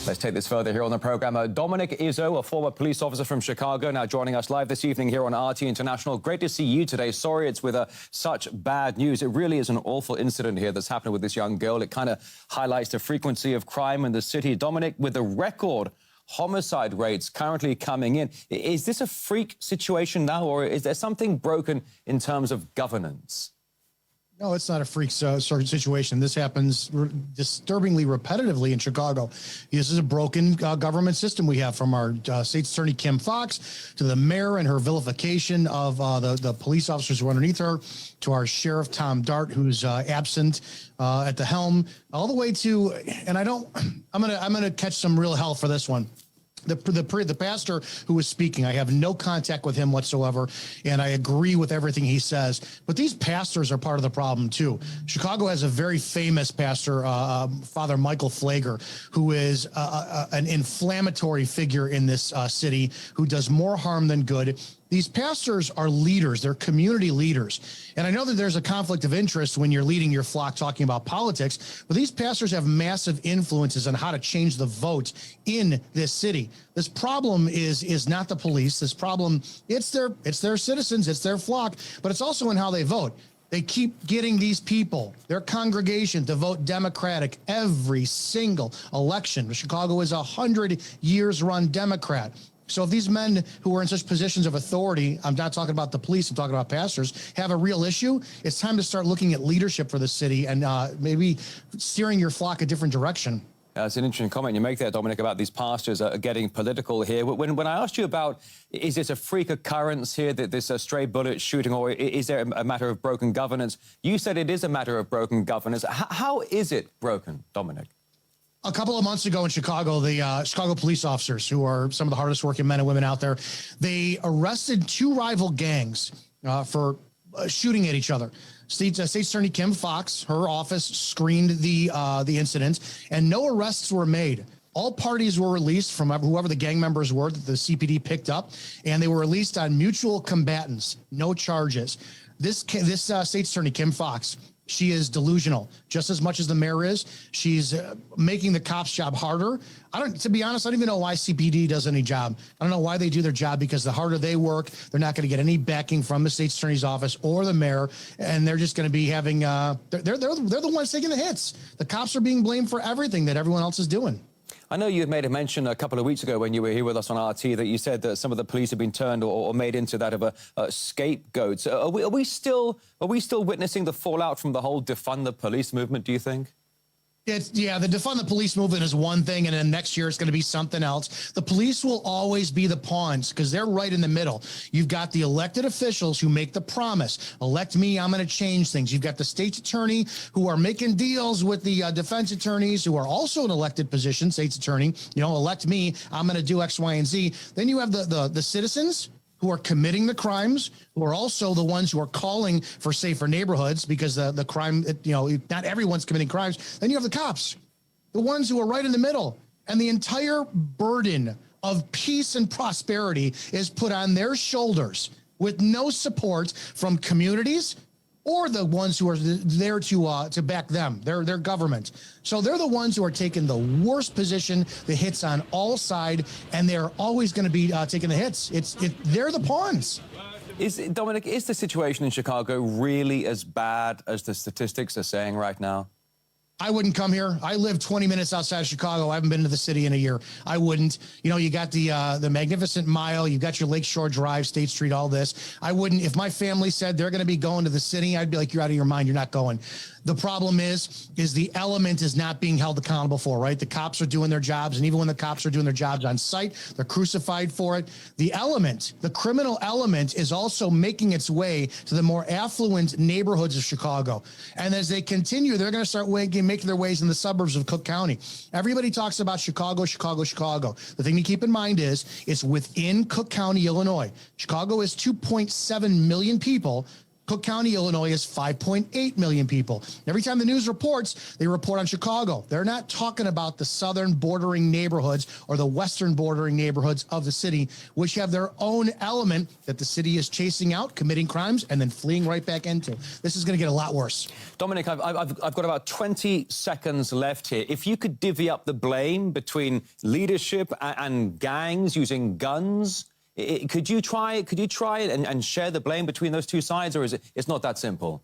Let's take this further here on the program. Dominick Izzo, a former police officer from Chicago, now joining us live this evening here on RT International. Great to see you today. Sorry it's with such bad news. It really is an awful incident here that's happened with this young girl. It kind of highlights the frequency of crime in the city. Dominick, with the record homicide rates currently coming in, is this a freak situation now, or is there something broken in terms of governance? No, it's not a freak sort of situation. This happens disturbingly repetitively in Chicago. This is a broken government system we have, from our state's attorney, Kim Foxx, to the mayor and her vilification of the police officers who are underneath her, to our sheriff, Tom Dart, who's absent at the helm, all the way to, and I'm gonna catch some real hell for this one. The pastor who was speaking, I have no contact with him whatsoever, and I agree with everything he says. But these pastors are part of the problem too. Chicago has a very famous pastor, Father Michael Flager, who is an inflammatory figure in this city, who does more harm than good. These pastors are leaders. They're community leaders. And I know that there's a conflict of interest when you're leading your flock talking about politics, but these pastors have massive influences on how to change the vote in this city. This problem is not the police. This problem, it's their citizens, it's their flock, but it's also in how they vote. They keep getting these people, their congregation, to vote Democratic every single election. Chicago is 100 years run Democrat. So if these men who are in such positions of authority, I'm not talking about the police, I'm talking about pastors, have a real issue, it's time to start looking at leadership for the city and maybe steering your flock a different direction. It's an interesting comment you make there, Dominick, about these pastors getting political here. When I asked you about, is this a freak occurrence here, that this stray bullet shooting, or is there a matter of broken governance? You said it is a matter of broken governance. How is it broken, Dominick? A couple of months ago in Chicago, the Chicago police officers, who are some of the hardest working men and women out there, they arrested two rival gangs for shooting at each other. State Attorney Kim Foxx, her office screened the incident, and no arrests were made. All parties were released from whoever the gang members were that the CPD picked up, and they were released on mutual combatants, no charges. This State Attorney Kim Foxx, she is delusional just as much as the mayor is. She's making the cops' job harder. To be honest, I don't even know why CPD does any job. I don't know why they do their job, because the harder they work, they're not going to get any backing from the state's attorney's office or the mayor, and they're just going to be having, they're the ones taking the hits. The cops are being blamed for everything that everyone else is doing. I know you had made a mention a couple of weeks ago when you were here with us on RT that you said that some of the police have been turned or made into that of a scapegoats. Are we still witnessing the fallout from the whole defund the police movement, do you think? Yeah, the defund the police movement is one thing, and then next year it's going to be something else. The police will always be the pawns, because they're right in the middle. You've got the elected officials who make the promise, elect me, I'm going to change things. You've got the state's attorney who are making deals with the defense attorneys, who are also an elected position, state's attorney, elect me, I'm going to do X, Y, and Z. Then you have the citizens who are committing the crimes, who are also the ones who are calling for safer neighborhoods, because the crime, not everyone's committing crimes. Then you have the cops, the ones who are right in the middle. And the entire burden of peace and prosperity is put on their shoulders, with no support from communities or the ones who are there to back them, their government. So they're the ones who are taking the worst position, the hits on all sides, and they're always going to be taking the hits. They're the pawns. Dominick, is the situation in Chicago really as bad as the statistics are saying right now? I wouldn't come here. I live 20 minutes outside of Chicago. I haven't been to the city in a year. I wouldn't. You got the Magnificent Mile. You got your Lakeshore Drive, State Street, all this. I wouldn't. If my family said they're going to be going to the city, I'd be like, you're out of your mind. You're not going. The problem is the element is not being held accountable for, right? The cops are doing their jobs, and even when the cops are doing their jobs on site, they're crucified for it. The element, the criminal element, is also making its way to the more affluent neighborhoods of Chicago. And as they continue, they're going to start making their ways in the suburbs of Cook County. Everybody talks about Chicago, Chicago, Chicago. The thing to keep in mind is it's within Cook County, Illinois. Chicago is 2.7 million people. Cook County, Illinois is 5.8 million people. Every time the news reports, they report on Chicago. They're not talking about the southern bordering neighborhoods or the western bordering neighborhoods of the city, which have their own element that the city is chasing out, committing crimes, and then fleeing right back into. This is going to get a lot worse. Dominic, I've got about 20 seconds left here. If you could divvy up the blame between leadership and gangs using guns, could you try it and share the blame between those two sides, or is it's not that simple?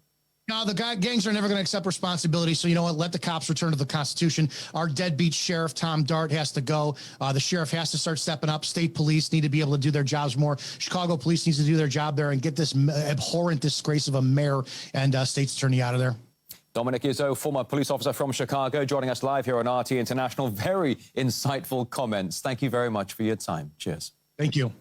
No, the gangs are never going to accept responsibility. So you know what? Let the cops return to the Constitution. Our deadbeat sheriff, Tom Dart, has to go. The sheriff has to start stepping up. State police need to be able to do their jobs more. Chicago police needs to do their job there and get this abhorrent disgrace of a mayor and state's attorney out of there. Dominick Izzo, former police officer from Chicago, joining us live here on RT International. Very insightful comments. Thank you very much for your time. Cheers. Thank you.